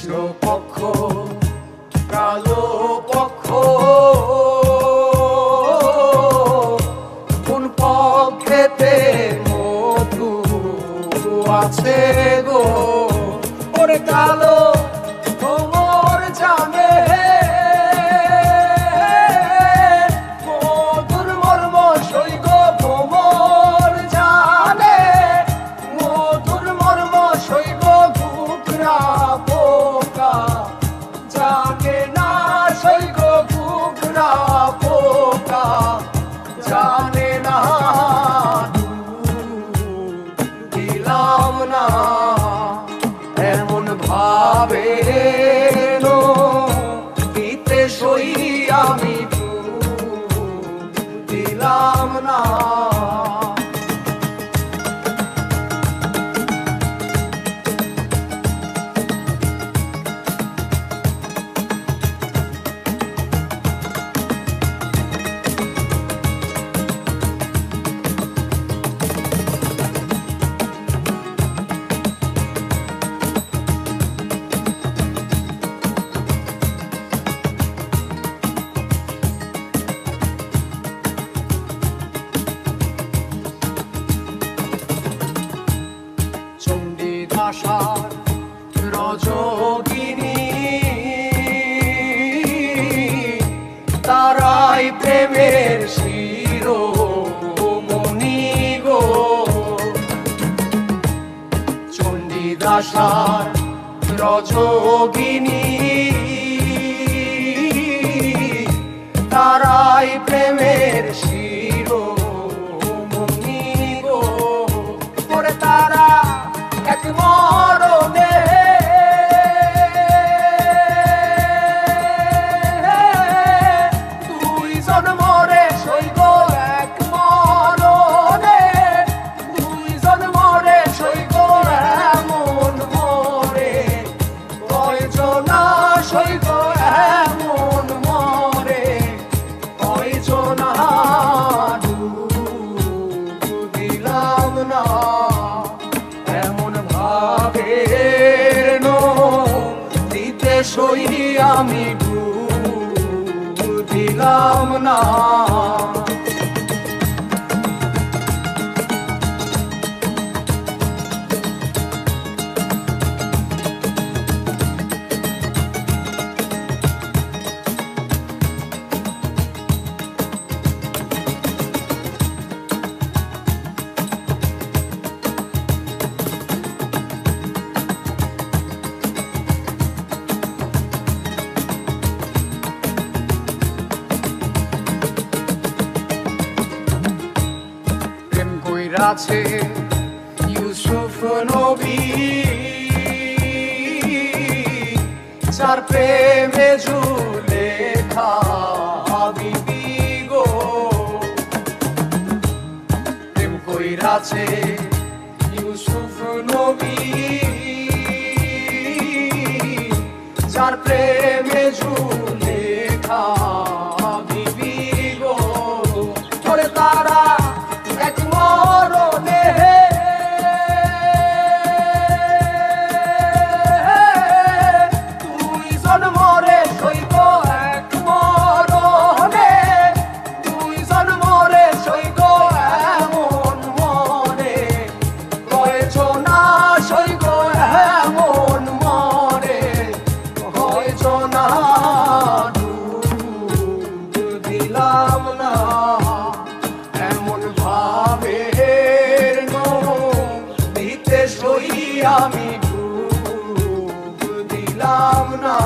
পক্ষ কালো পক্ষ কোন পক্ষেতে মধু আছে গো ওরে কালো ভ্রমর জানে মধুর মর্ম সৈগ ভ্রমর জানে মধুর মর্ম সৈগ ঘুঘরা পোকা জানে না সৈগ ঘুঘরা পোকা জানে না দিলাম না এমন ভাবে দিতে সই আমি দিলাম না চণ্ডীদাসার রজোগিনী তারাই প্রেমের শিরোমণি গো চণ্ডীদাসার রজোগিনী তারাই প্রেমের শিরোমণি গো ওরে তারা এক মরণে দুইজন মরে সইগ এক মরণে দুইজন মরে সইগ এমন মরে কয়জনা সইগ এমন মরে কয়জনা দিলাম না দিতে সই আমি দিলাম না আছে ইউসুফ নবী যার প্রেমে জুলেখা বিবি গো প্রেম কইরাছে ইউসুফ নবী যার প্রেমে জুলেখা বিবি গো ওরে তারা এক মরণে দুইজন মরে সইগ এক মরণে দুইজন মরে সইগ এমন মরে কয়জনা সইগ এমন মরে কয়জনা দিলাম না দিতে সই আমি দিলাম না।